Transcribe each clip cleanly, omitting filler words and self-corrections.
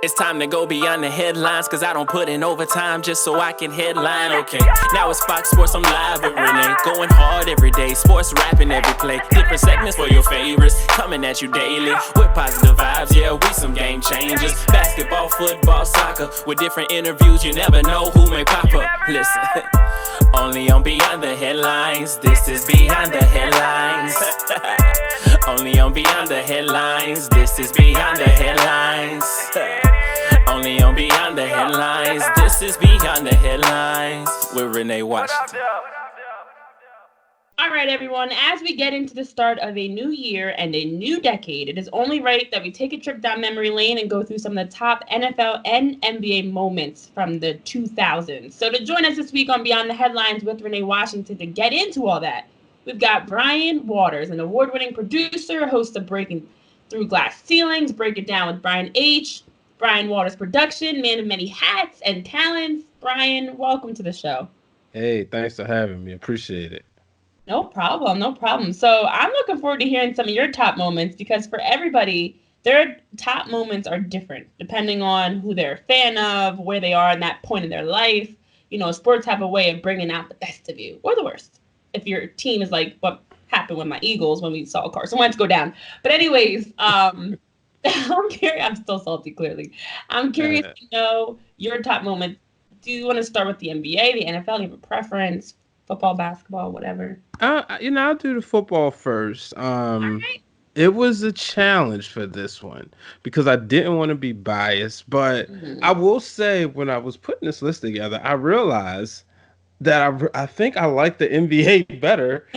It's time to go beyond the headlines, cause I don't put in overtime just so I can headline. Okay, now it's Fox Sports, I'm live with Renee. Going hard every day, sports rapping every play. Different segments for your favorites, coming at you daily with positive vibes. Yeah, we some game changers. Basketball, football, soccer, with different interviews, you never know who may pop up. Listen, only on Beyond the Headlines. This is Beyond the Headlines. Only on Beyond the Headlines. This is Beyond the Headlines. Only on Beyond the Headlines. This is Beyond the Headlines with Renee Washington. All right, everyone. As we get into the start of a new year and a new decade, it is only right that we take a trip down memory lane and go through some of the top NFL and NBA moments from the 2000s. So to join us this week on Beyond the Headlines with Renee Washington to get into all that, we've got Brian Waters, an award-winning producer, host of Breaking Through Glass Ceilings, Break It Down with Brian H., Brian Waters Production, man of many hats and talents. Brian, welcome to the show. Hey, thanks for having me. Appreciate it. No problem, no problem. So I'm looking forward to hearing some of your top moments because for everybody, their top moments are different depending on who they're a fan of, where they are in that point in their life. You know, sports have a way of bringing out the best of you or the worst. If your team is like what happened with my Eagles when we saw Carson Wentz go down. But anyways, I'm curious. I'm still salty, clearly. I'm curious to know your top moments. Do you want to start with the NBA, the NFL? Do you have a preference? Football, basketball, whatever. I'll do the football first. Right. It was a challenge for this one because I didn't want to be biased, but I will say when I was putting this list together, I realized that I think I like the NBA better,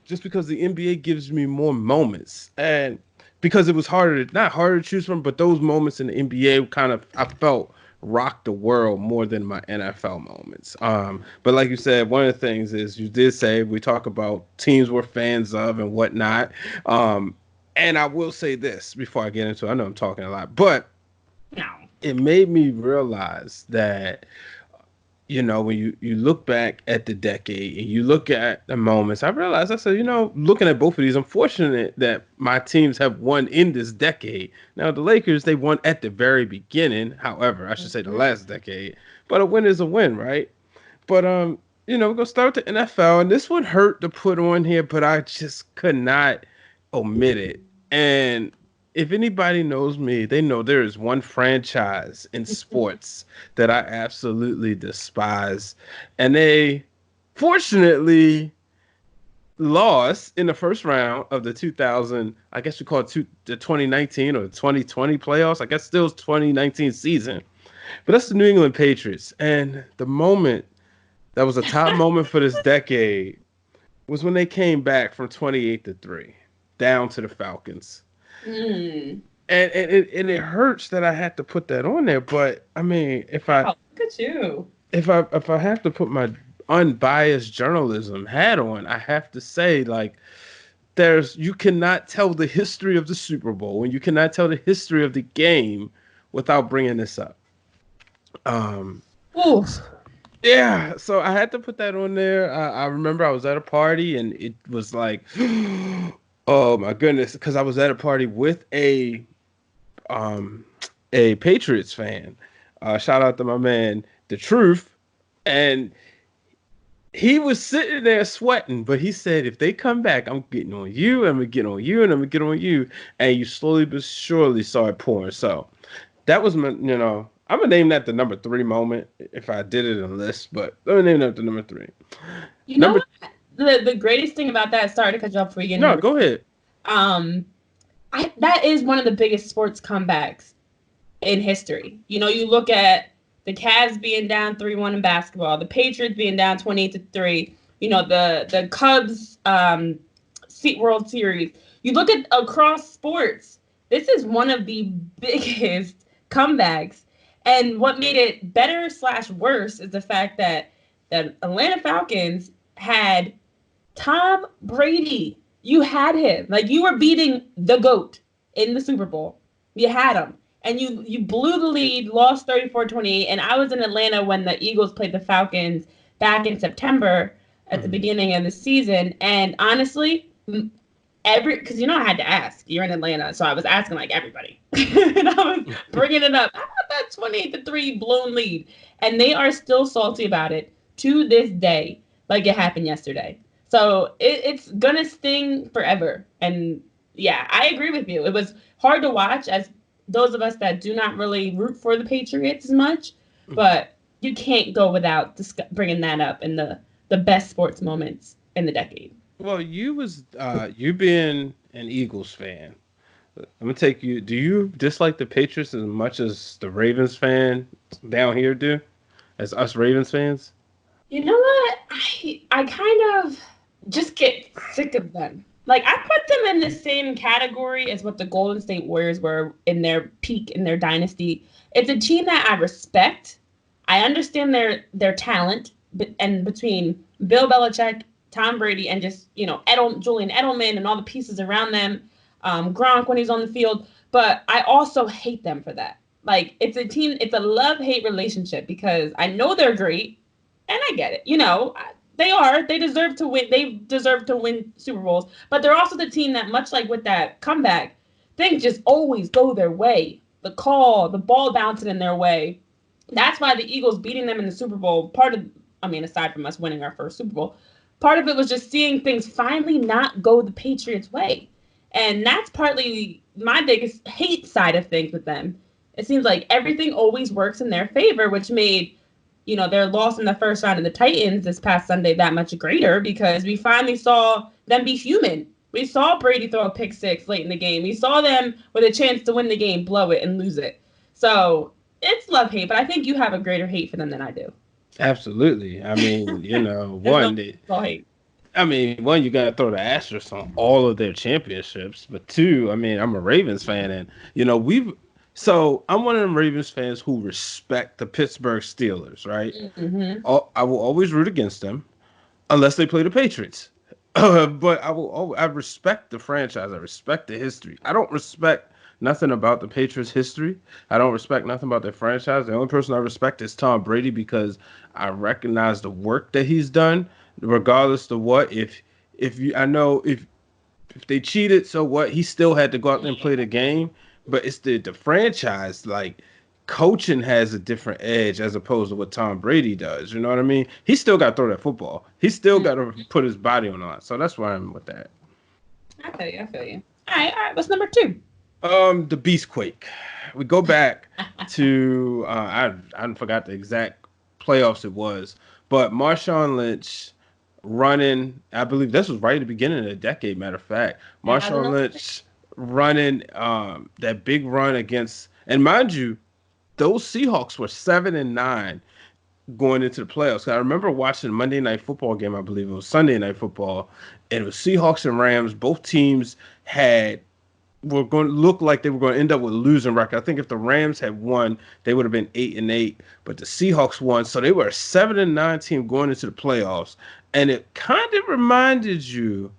just because the NBA gives me more moments, and because it was not harder to choose from, but those moments in the NBA I felt rocked the world more than my NFL moments. But like you said, one of the things is you did say we talk about teams we're fans of and whatnot. And I will say this before I get into it. I know I'm talking a lot, but it made me realize that, you know, when you look back at the decade and you look at the moments, I realized, I said, you know, looking at both of these, I'm fortunate that my teams have won in this decade. Now, the Lakers, they won at the very beginning. However, I should say the last decade. But a win is a win, right? But, you know, we're going to start with the NFL. And this one hurt to put on here, but I just could not omit it. And if anybody knows me, they know there is one franchise in sports that I absolutely despise. And they fortunately lost in the first round of the 2000, I guess we call it the 2019 or the 2020 playoffs. I guess still 2019 season. But that's the New England Patriots. And the moment that was a top moment for this decade was when they came back from 28-3 down to the Falcons. And it hurts that I had to put that on there, but I mean, look at you. If I have to put my unbiased journalism hat on, I have to say, like, you cannot tell the history of the Super Bowl and you cannot tell the history of the game without bringing this up. Yeah, so I had to put that on there. I remember I was at a party and it was like, oh my goodness, because I was at a party with a Patriots fan. Shout out to my man, The Truth. And he was sitting there sweating, but he said, if they come back, I'm getting on you, I'm going to get on you, and I'm going to get on you. And you slowly but surely saw it pouring. So that was my, you know, I'm going to name that the number 3 moment if I did it in a list, but let me name that the number 3. You know what? The greatest thing about that, sorry to cut you off before you get into No, go ahead. That is one of the biggest sports comebacks in history. You know, you look at the Cavs being down 3-1 in basketball, the Patriots being down 28-3, you know, the Cubs World Series. You look at across sports, this is one of the biggest comebacks. And what made it better / worse is the fact that the Atlanta Falcons had Tom Brady. You had him. Like, you were beating the GOAT in the Super Bowl. You had him. And you blew the lead, lost 34-28. And I was in Atlanta when the Eagles played the Falcons back in September at the beginning of the season. And honestly, because I had to ask. You're in Atlanta, so I was asking like everybody, and I was bringing it up. How about that 28-3 blown lead? And they are still salty about it to this day, like it happened yesterday. So it's gonna sting forever. And yeah, I agree with you. It was hard to watch as those of us that do not really root for the Patriots as much, but you can't go without bringing that up in the best sports moments in the decade. Well, you being an Eagles fan. I'm gonna take you. Do you dislike the Patriots as much as the Ravens fan down here do, as us Ravens fans? You know what? I kind of just get sick of them. Like I put them in the same category as what the Golden State Warriors were in their peak in their dynasty. It's a team that I respect. I understand their talent, and between Bill Belichick, Tom Brady, and just Julian Edelman and all the pieces around them, Gronk when he's on the field. But I also hate them for that. Like it's a love-hate relationship because I know they're great. And I get it. They deserve to win. They deserve to win Super Bowls. But they're also the team that, much like with that comeback, things just always go their way. The ball bouncing in their way. That's why the Eagles beating them in the Super Bowl, aside from us winning our first Super Bowl, part of it was just seeing things finally not go the Patriots' way. And that's partly my biggest hate side of things with them. It seems like everything always works in their favor, which made their loss in the first round of the Titans this past Sunday that much greater because we finally saw them be human. We saw Brady throw a pick six late in the game. We saw them with a chance to win the game, blow it, and lose it. So it's love-hate, but I think you have a greater hate for them than I do. Absolutely. I mean, one, one, you got to throw the asterisk on all of their championships. But two, I'm a Ravens fan, and, So I'm one of them Ravens fans who respect the Pittsburgh Steelers, right? Mm-hmm. I will always root against them unless they play the Patriots. But I respect the franchise. I respect the history. I don't respect nothing about the Patriots' history. I don't respect nothing about their franchise. The only person I respect is Tom Brady because I recognize the work that he's done, regardless of what. If they cheated, so what? He still had to go out there and play the game. But it's the franchise, like coaching has a different edge as opposed to what Tom Brady does. You know what I mean? He still got to throw that football. He still got to put his body on the line. So that's why I'm with that. I feel you. All right. What's number 2? The Beast Quake. We go back to I forgot the exact playoffs it was, but Marshawn Lynch running. I believe this was right at the beginning of the decade. Matter of fact, Marshawn Lynch running that big run against, and mind you, those Seahawks were 7-9 going into the playoffs. I remember watching Monday Night Football game. I believe it was Sunday Night Football, and it was Seahawks and Rams. Both teams were going to look like they were going to end up with a losing record. I think if the Rams had won, they would have been 8-8, but the Seahawks won, so they were a 7-9 team going into the playoffs, and it kind of reminded you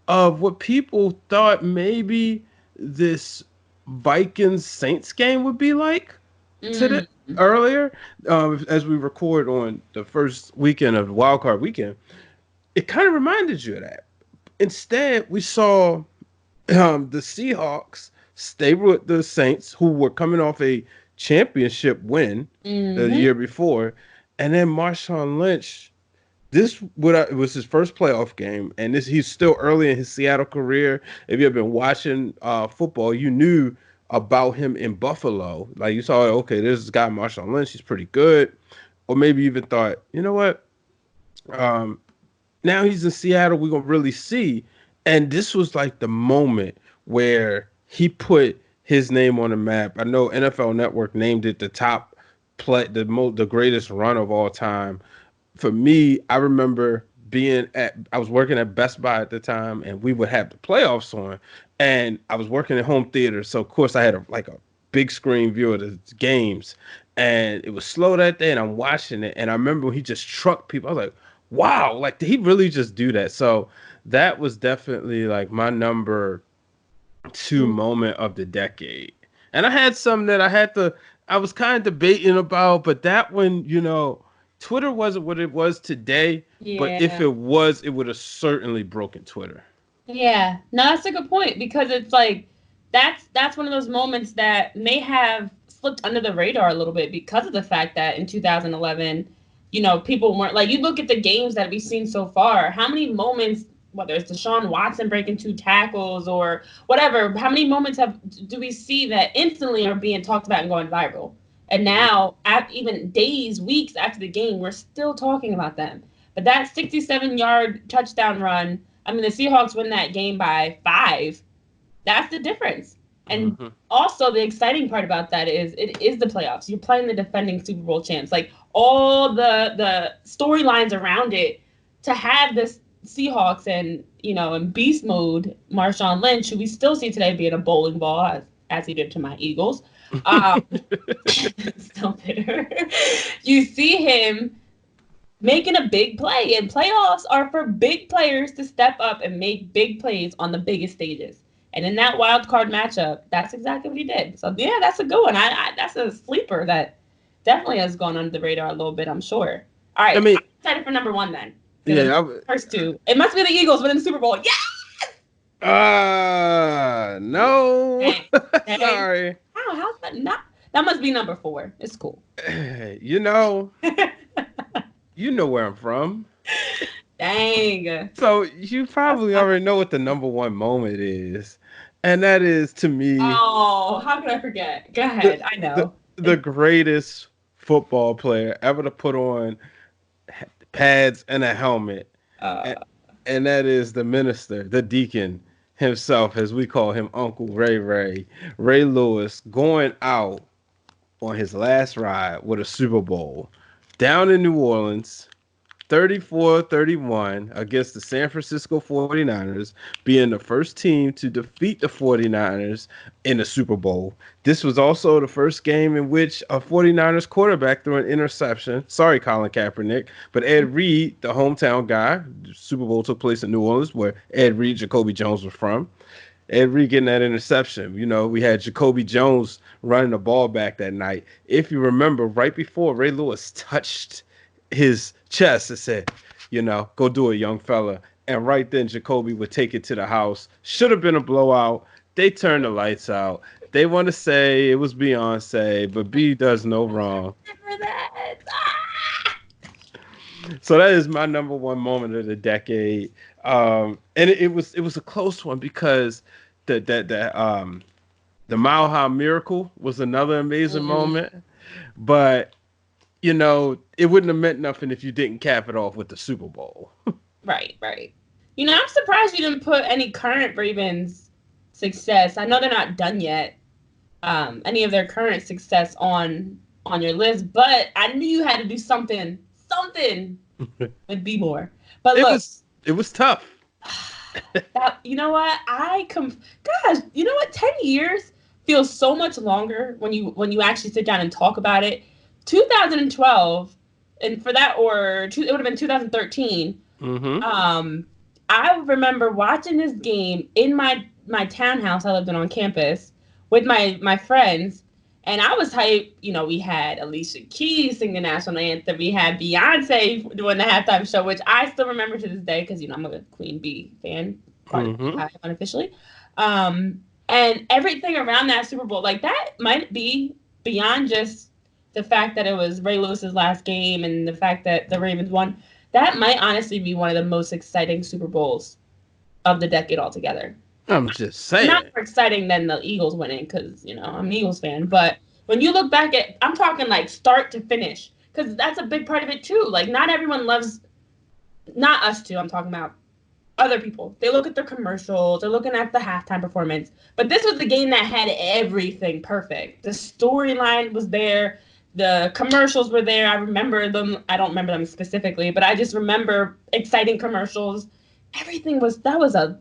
of what people thought maybe this Vikings Saints game would be like earlier, as we record on the first weekend of Wild Card Weekend. It kind of reminded you of that. Instead, we saw the Seahawks stay with the Saints, who were coming off a championship win the year before, and then Marshawn Lynch. It was his first playoff game, and he's still early in his Seattle career. If you have been watching football, you knew about him in Buffalo. Like you saw, okay, there's this guy Marshawn Lynch. He's pretty good, or maybe you even thought, you know what? Now he's in Seattle. We're gonna really see. And this was like the moment where he put his name on the map. I know NFL Network named it the top play, the greatest run of all time. For me, I remember I was working at Best Buy at the time, and we would have the playoffs on, and I was working at home theater. So of course I had a big screen view of the games, and it was slow that day, and I'm watching it. And I remember when he just trucked people. I was like, wow, like did he really just do that? So that was definitely like my number 2 moment of the decade. And I had some that I was kind of debating about, but that one, Twitter wasn't what it was today, but if it was, it would have certainly broken Twitter. Yeah, no, that's a good point because it's like that's one of those moments that may have slipped under the radar a little bit because of the fact that in 2011, people weren't like you look at the games that we've seen so far. How many moments, whether it's Deshaun Watson breaking 2 tackles or whatever, how many moments do we see that instantly are being talked about and going viral? And now, even days, weeks after the game, we're still talking about them. But that 67-yard touchdown run, I mean, the Seahawks win that game by 5. That's the difference. And Mhm. also, the exciting part about that is it is the playoffs. You're playing the defending Super Bowl champs. Like all the storylines around it to have this Seahawks and in beast mode, Marshawn Lynch, who we still see today being a bowling ball as he did to my Eagles. Um, still bitter. You see him making a big play. And playoffs are for big players to step up and make big plays on the biggest stages. And in that wild card matchup, that's exactly what he did. So yeah, that's a good one. That's a sleeper that definitely has gone under the radar a little bit, I'm sure. All I right, mean, I'm excited for number one then. Because yeah, first two, it must be the Eagles winning the Super Bowl. Yeah. no. Dang. Dang. Sorry. How's that not? That must be number 4. It's cool. You know, you know where I'm from. Dang. So you probably already know what the number one moment is. And that is to me Oh, how could I forget? Go the ahead. I the, know. the greatest football player ever to put on pads and a helmet. Uh, And, and that is the minister, the deacon himself, as we call him, Uncle Ray Lewis, going out on his last ride with a Super Bowl down in New Orleans, 34-31 against the San Francisco 49ers, being the first team to defeat the 49ers in the Super Bowl. This was also the first game in which a 49ers quarterback threw an interception. Sorry, Colin Kaepernick, but Ed Reed, the hometown guy, the Super Bowl took place in New Orleans, where Ed Reed, Jacoby Jones was from. Ed Reed getting that interception. We had Jacoby Jones running the ball back that night. If you remember, right before Ray Lewis touched his chest and said, go do it, young fella. And right then, Jacoby would take it to the house. Should have been a blowout. They turned the lights out. They want to say it was Beyonce, but B does no wrong. remember that. So that is my number one moment of the decade. And it was a close one because the Mile High Miracle was another amazing moment. But it wouldn't have meant nothing if you didn't cap it off with the Super Bowl. Right, right. I'm surprised you didn't put any current Ravens success. I know they're not done yet. Any of their current success on your list, but I knew you had to do something with B more. But look, It was tough. you know what? Gosh, you know what? 10 years feels so much longer when you actually sit down and talk about it. 2012, and for that, it would have been 2013. Mm-hmm. I remember watching this game in my townhouse I lived in on campus with my friends, and I was hyped. We had Alicia Keys sing the national anthem. We had Beyonce doing the halftime show, which I still remember to this day because I'm a Queen Bee fan, unofficially. And everything around that Super Bowl, like that might be beyond just the fact that it was Ray Lewis's last game and the fact that the Ravens won. That might honestly be one of the most exciting Super Bowls of the decade altogether. I'm just saying. Not more exciting than the Eagles winning because, I'm an Eagles fan. But when you look back I'm talking like start to finish because that's a big part of it too. Like not everyone loves, not us two, I'm talking about other people. They look at the commercials, they're looking at the halftime performance. But this was the game that had everything perfect. The storyline was there. The commercials were there. I remember them. I don't remember them specifically, but I just remember exciting commercials. That was a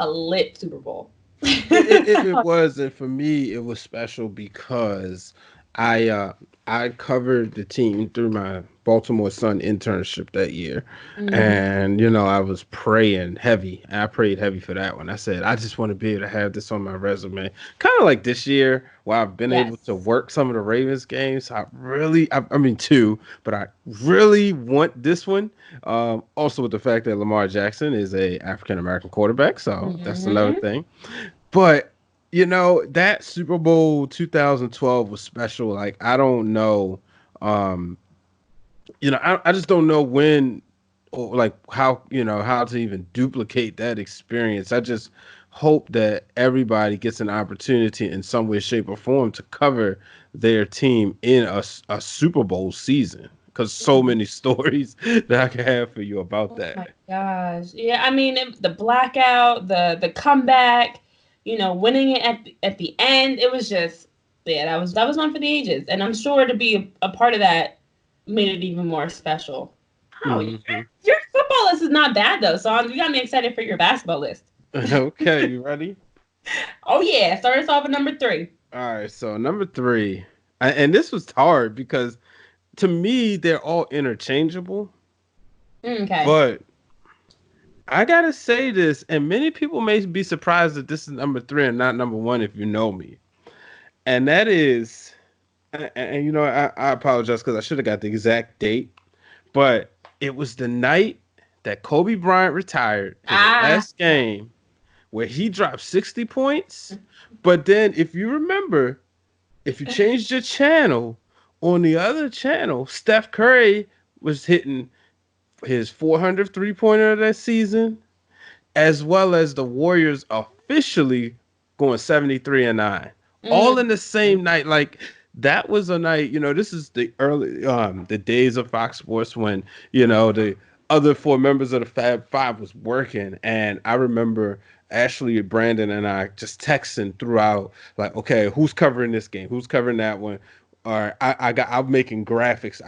lit Super Bowl. It was, and for me, it was special because I covered the team through my Baltimore Sun internship that year. Mm-hmm. And, you know, I was praying heavy. I prayed heavy for that one. I said, I just want to be able to have this on my resume. Kind of like this year where I've been able to Yes. work some of the Ravens games. I mean, two, but I really want this one. Also with the fact that Lamar Jackson is a African-American quarterback. So that's another Mm-hmm. thing. But you know, that Super Bowl 2012 was special. Like, I don't know. Um, you know, I just don't know when or like how, you know, how to even duplicate that experience. I just hope that everybody gets an opportunity in some way, shape, or form to cover their team in a Super Bowl season. Because so many stories that I can have for you about Oh that. my gosh. Yeah, I mean the blackout, the comeback, winning it at the end, it was just yeah, that was one for the ages. And I'm sure to be a part of that made it even more special. Oh, Hmm. your football list is not bad though, so you got me excited for your basketball list. Okay, you ready? Oh yeah, start us off at number 3. All right, so number three, and this was hard because to me they're all interchangeable, Okay. but I gotta say this, and many people may be surprised that this is number three and not number one if you know me, and that is, and you know, I apologize because I should have got the exact date, but it was the night that Kobe Bryant retired, his Ah. last game, where he dropped 60 points. But then, if you remember, if you changed your channel, on the other channel, Steph Curry was hitting his 400th three-pointer of that season, as well as the Warriors officially going 73-9. All in the Mm. same night. Like, that was a night, you know, this is the early the days of Fox Sports when, you know, the other four members of the Fab Five was working. And I remember Ashley, Brandon, and I just texting throughout, like, okay, who's covering this game? Who's covering that one? Or I'm making graphics.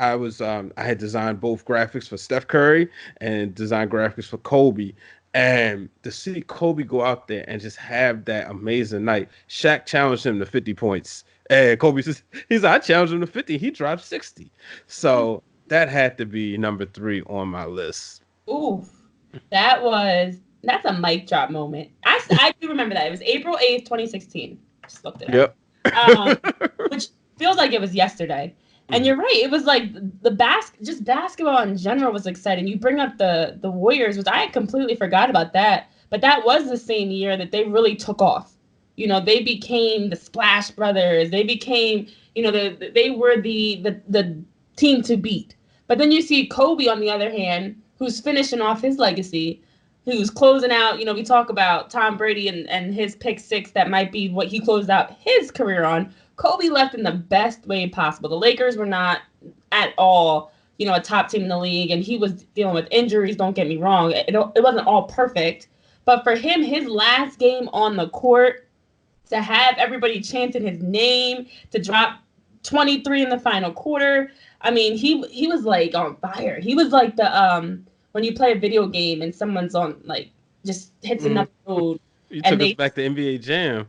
I had designed both graphics for Steph Curry and designed graphics for Kobe. And to see Kobe go out there and just have that amazing night. Shaq challenged him to 50 points. And Kobe says, I challenged him to 50. He dropped 60. So that had to be number three on my list. Oof. That's a mic drop moment. I do remember that. It was April 8th, 2016. Just looked it up. Yep. Um, which feels like it was yesterday. And Mhm. you're right. It was like just basketball in general was exciting. You bring up the Warriors, which I had completely forgot about that. But that was the same year that they really took off. They became the Splash Brothers. They became, they were the team to beat. But then you see Kobe on the other hand, who's finishing off his legacy, who's closing out. We talk about Tom Brady and his pick six that might be what he closed out his career on. Kobe left in the best way possible. The Lakers were not at all, a top team in the league, and he was dealing with injuries. Don't get me wrong; it wasn't all perfect, but for him, his last game on the court, to have everybody chanting his name, to drop 23 in the final quarter. I mean, he was like on fire. He was like the when you play a video game and someone's on like just hits Mhm. another node You and took us they back to NBA Jam.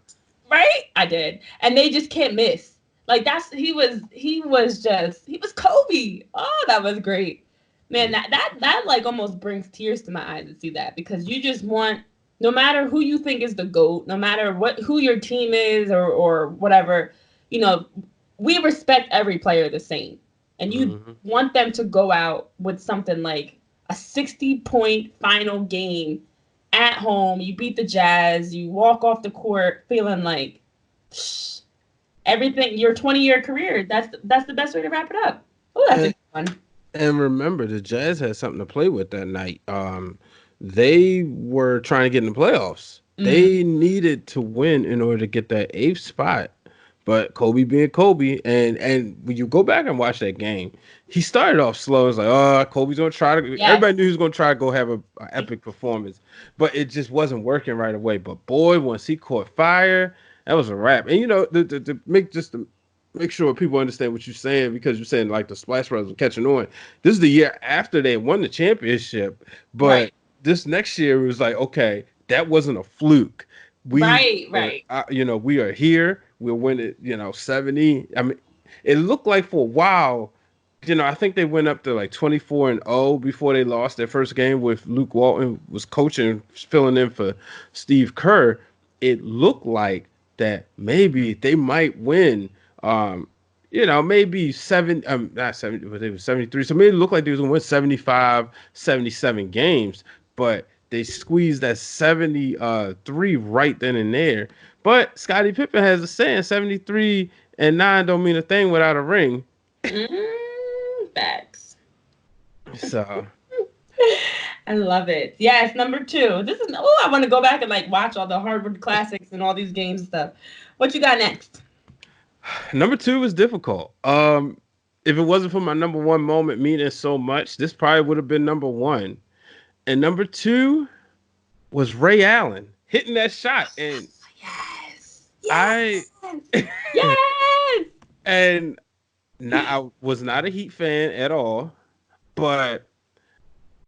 right? I did. And they just can't miss. Like he was Kobe. Oh, that was great. Man, that like almost brings tears to my eyes to see that because you just want no matter who you think is the GOAT, no matter who your team is or whatever, you know, we respect every player the same. And you Mhm. want them to go out with something like a 60-point final game at home. You beat the Jazz. You walk off the court feeling like psh, everything. Your 20-year career. That's the best way to wrap it up. Oh, that's a And, good one. and remember, the Jazz had something to play with that night. They were trying to get in the playoffs. Mm, They needed to win in order to get that eighth spot. But Kobe being Kobe, and when you go back and watch that game, he started off slow. It's like, oh, Kobe's gonna try to. yes. Everybody knew he was gonna try to go have a epic performance, but it just wasn't working right away. But boy, once he caught fire, that was a wrap. And you know, to make sure people understand what you're saying because you're saying like the Splash Brothers were catching on. This is the year after they won the championship, but Right. this next year it was like, okay, that wasn't a fluke. Right. Right. We are here. We'll win it, 70. I mean, it looked like for a while I think they went up to like 24-0 before they lost their first game with Luke Walton was coaching, filling in for Steve Kerr. It looked like that maybe they might win. Maybe not 70, but they were 73. So maybe it looked like they was going to win 75, 77 games, but they squeezed that 73 right then and there. But Scottie Pippen has a saying, 73-9 don't mean a thing without a ring. Facts. So I love it. Yes, number 2. I want to go back and like watch all the Harvard classics and all these games and stuff. What you got next? Number 2 is difficult. If it wasn't for my number 1 moment meaning so much, this probably would have been number 1. And number 2 was Ray Allen hitting that shot. And yes. And I was not a Heat fan at all, but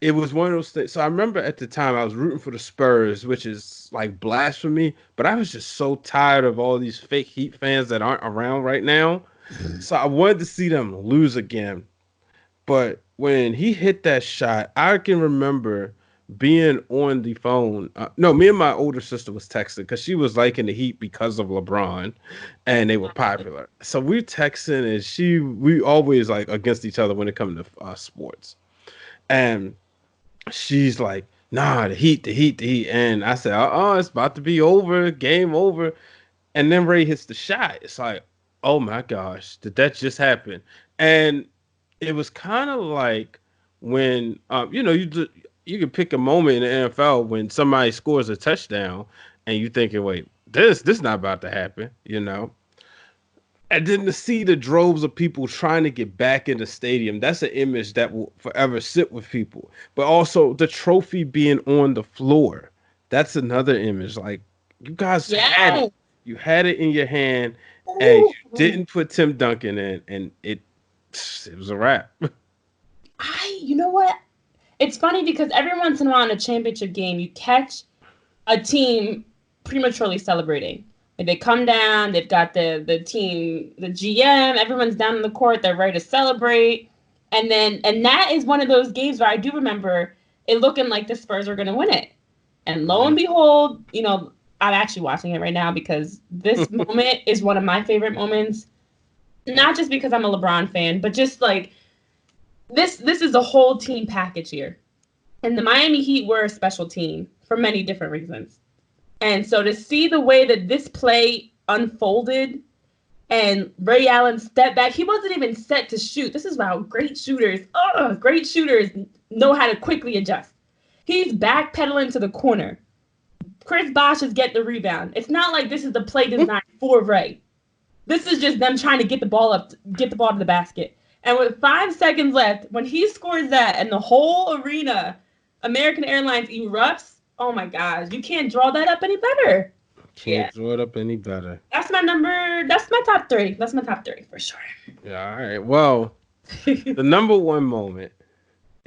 it was one of those things. So I remember at the time I was rooting for the Spurs, which is like blasphemy, but I was just so tired of all these fake Heat fans that aren't around right now. So I wanted to see them lose again. But when he hit that shot, I can remember being on the phone. Me and my older sister was texting because she was liking the Heat because of LeBron, and they were popular. So we texting, and we always like against each other when it comes to sports. And she's like, "Nah, the Heat." And I said, it's about to be over, game over. And then Ray hits the shot. It's like, oh my gosh, did that just happen? And it was kind of like when, you can pick a moment in the NFL when somebody scores a touchdown and you thinking, wait, this not about to happen, And then to see the droves of people trying to get back in the stadium, that's an image that will forever sit with people. But also the trophy being on the floor, that's another image. Like, you guys had it. You had it in your hand, and you didn't put Tim Duncan in, and it was a wrap. You know what? It's funny because every once in a while in a championship game, you catch a team prematurely celebrating. Like they come down, they've got the team, the GM, everyone's down in the court, they're ready to celebrate. And that is one of those games where I do remember it looking like the Spurs are going to win it. And lo and behold, I'm actually watching it right now because this moment is one of my favorite moments. Not just because I'm a LeBron fan, but just like this is a whole team package here. And the Miami Heat were a special team for many different reasons. And so to see the way that this play unfolded and Ray Allen stepped back, he wasn't even set to shoot. This is how great shooters know how to quickly adjust. He's backpedaling to the corner. Chris Bosh is getting the rebound. It's not like this is the play designed for Ray. This is just them trying to get the ball to the basket. And with 5 seconds left, when he scores that and the whole arena, American Airlines erupts, oh my gosh, you can't draw that up any better. Can't draw it up any better. That's my top 3. That's my top 3 for sure. Yeah, all right. Well, the number 1 moment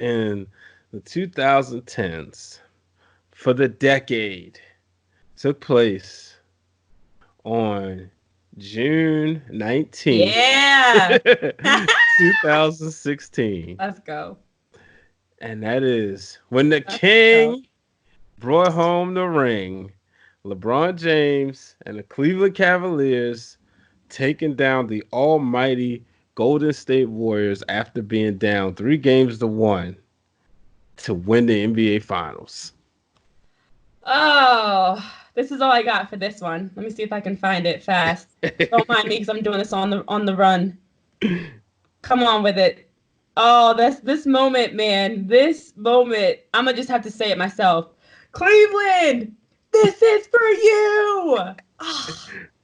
in the 2010s for the decade took place on June 19th. Yeah. 2016. Let's go. And that is when the King brought home the ring. LeBron James and the Cleveland Cavaliers taking down the almighty Golden State Warriors after being down 3-1 to win the NBA Finals. Oh, this is all I got for this one. Let me see if I can find it fast. Don't mind me because I'm doing this on the run. Come on with it. Oh, this moment, man. This moment. I'm going to just have to say it myself. Cleveland, this is for you.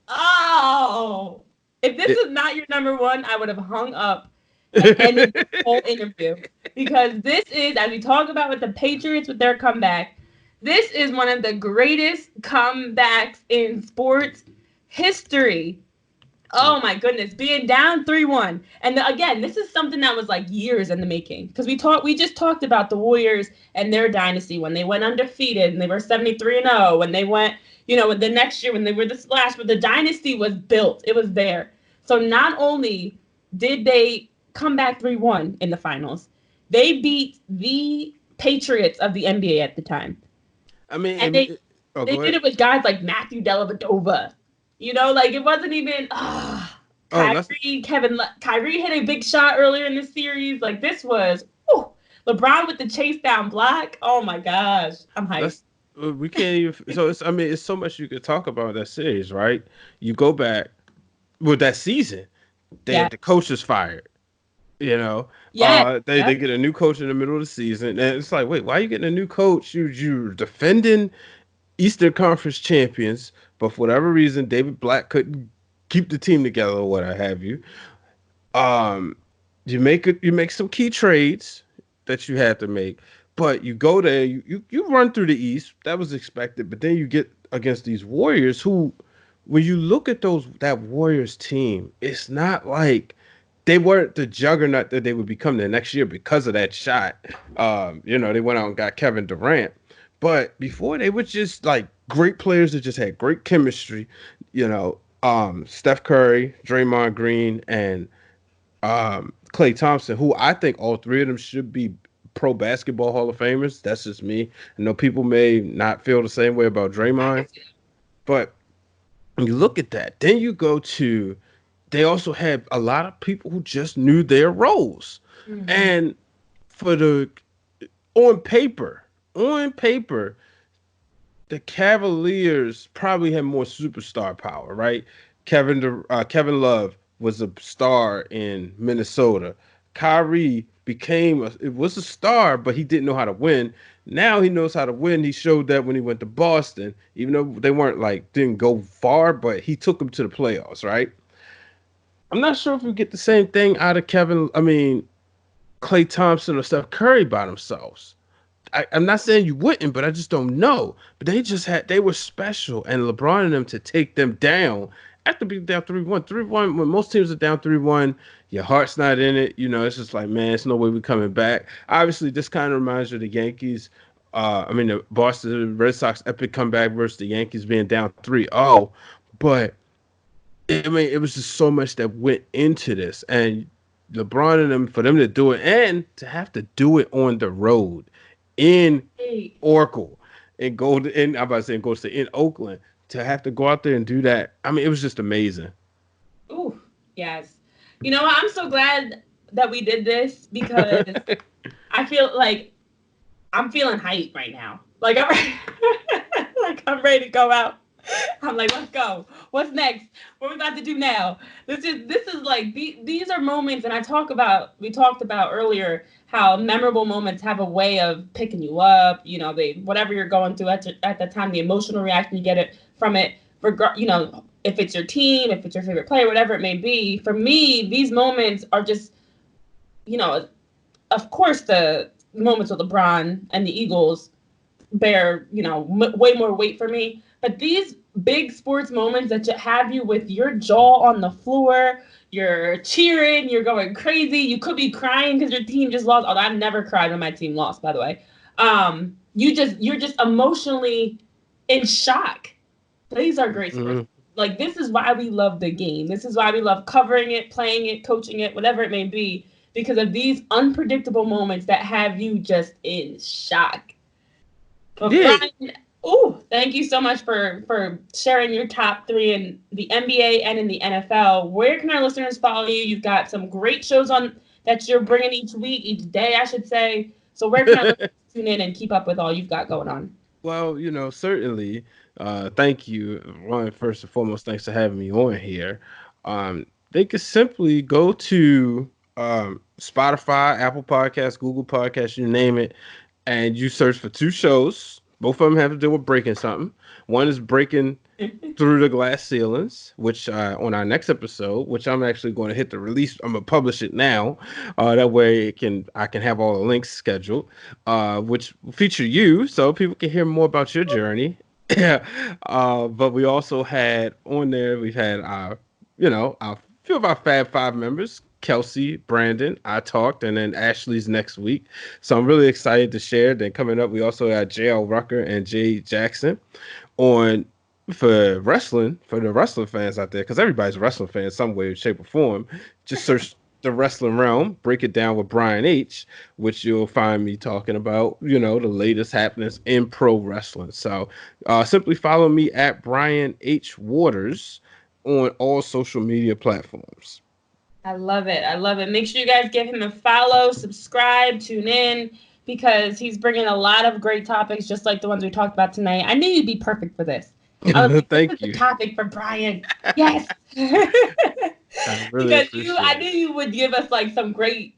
Oh. If this is not your number 1, I would have hung up and ended the whole interview. Because this is, as we talk about with the Patriots with their comeback, this is one of the greatest comebacks in sports history. Oh my goodness, being down 3-1. And again, this is something that was like years in the making. Because we just talked about the Warriors and their dynasty when they went undefeated and they were 73-0. When they went, the next year when they were the splash, but the dynasty was built. It was there. So not only did they come back 3-1 in the finals. They beat the Patriots of the NBA at the time. I mean, And they go did ahead. it with guys like Matthew Dellavedova. You know, like it wasn't even Oh, that's Kyrie hit a big shot earlier in the series. Like this was LeBron with the chase down block. Oh my gosh, I'm hyped. that's we can't even. So it's, I mean, it's so much you could talk about that series, right? You go back with that season, they Yeah. had the coaches fired. You know, Yeah. they get a new coach in the middle of the season, and it's like, wait, why are you getting a new coach? You're defending Eastern Conference champions, but for whatever reason, David Black couldn't keep the team together or what have you. Um, you make some key trades that you had to make, but you go there, you run through the East. That was expected, but then you get against these Warriors who, when you look at that Warriors team, it's not like they weren't the juggernaut that they would become the next year because of that shot. They went out and got Kevin Durant. But before they were just like great players that just had great chemistry, Steph Curry, Draymond Green, and Klay Thompson, who I think all three of them should be pro basketball Hall of Famers. That's just me. I know people may not feel the same way about Draymond, but when you look at that, then you go to they also had a lot of people who just knew their roles. Mm-hmm. And for the on paper, the Cavaliers probably had more superstar power, right? Kevin Love was a star in Minnesota. Kyrie was a star, but he didn't know how to win. Now he knows how to win. He showed that when he went to Boston, even though they didn't go far, but he took them to the playoffs, right? I'm not sure if we get the same thing out of Klay Thompson or Steph Curry by themselves. I'm not saying you wouldn't, but I just don't know. But they were special, and LeBron and them to take them down after being down 3-1. 3-1, when most teams are down 3-1, your heart's not in it. It's just like, man, it's no way we're coming back. Obviously, this kind of reminds you of the Yankees. The Boston Red Sox epic comeback versus the Yankees being down 3-0. But it was just so much that went into this, and LeBron and them, for them to do it and to have to do it on the road in Oracle and I'm about to say in Golden State, in Oakland, to have to go out there and do that. I mean, it was just amazing. Ooh, yes. You know what? I'm so glad that we did this because I feel like I'm feeling hype right now. Like I'm ready to go out. I'm like, let's go. What's next? What are we about to do now? This is like these are moments, and we talked about earlier how memorable moments have a way of picking you up. Whatever you're going through at the time, the emotional reaction you get it from it. If it's your team, if it's your favorite player, whatever it may be. For me, these moments are just, of course, the moments with LeBron and the Eagles bear, way more weight for me. But these big sports moments that have you with your jaw on the floor, you're cheering, you're going crazy. You could be crying because your team just lost. Although I never cried when my team lost, by the way. You're just emotionally in shock. These are great sports. Mm-hmm. Like, this is why we love the game. This is why we love covering it, playing it, coaching it, whatever it may be, because of these unpredictable moments that have you just in shock. But yeah. Brian, thank you so much for sharing your top 3 in the NBA and in the NFL. Where can our listeners follow you? You've got some great shows on that you're bringing each day, I should say. So where can our listeners tune in and keep up with all you've got going on? Well, certainly. Thank you. First and foremost, thanks for having me on here. They could simply go to Spotify, Apple Podcasts, Google Podcasts, you name it, and you search for 2 shows. Both of them have to do with breaking something. One is breaking through the glass ceilings, which on our next episode, which I'm actually going to hit the release. I'm gonna publish it now. That way I can have all the links scheduled, which feature you, so people can hear more about your journey. But we also had on there. We've had a few of our Fab Five members. Kelsey, Brandon, I talked, and then Ashley's next week. So I'm really excited to share. Then coming up, we also had JL Rucker and Jay Jackson for wrestling, for the wrestling fans out there, because everybody's a wrestling fan in some way, shape, or form. Just search the wrestling realm, break it down with Brian H, which you'll find me talking about, the latest happenings in pro wrestling. So simply follow me at Brian H Waters on all social media platforms. I love it. I love it. Make sure you guys give him a follow, subscribe, tune in, because he's bringing a lot of great topics, just like the ones we talked about tonight. I knew you'd be perfect for this. I was like, Thank this is you. the topic for Brian. Yes. I really Because appreciate I it. knew you would give us like some great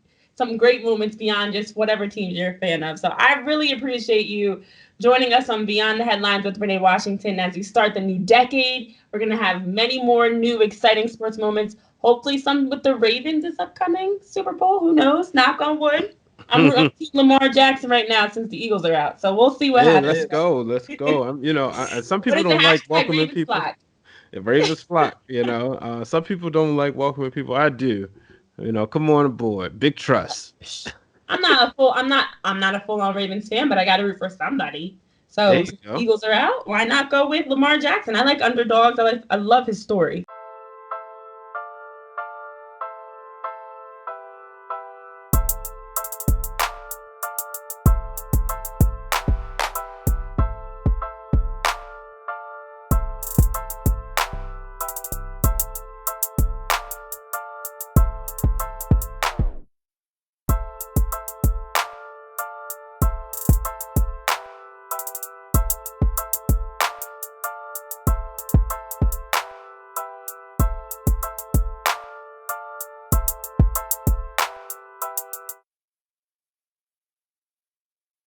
moments beyond just whatever teams you're a fan of. So I really appreciate you joining us on Beyond the Headlines with Renee Washington as we start the new decade. We're going to have many more new exciting sports moments. Hopefully some with the Ravens this upcoming Super Bowl. Who knows? Knock on wood. I'm Team Lamar Jackson right now since the Eagles are out. So we'll see what Hey, happens. let's go. Let's go. Some What people is the don't like hashtag welcoming Ravens people. flag? The Ravens flock, some people don't like welcoming people. I do. Come on aboard. Big trust. I'm not a full on Ravens fan, but I got to root for somebody. There So you go. Eagles are out. Why not go with Lamar Jackson? I like underdogs. I love his story.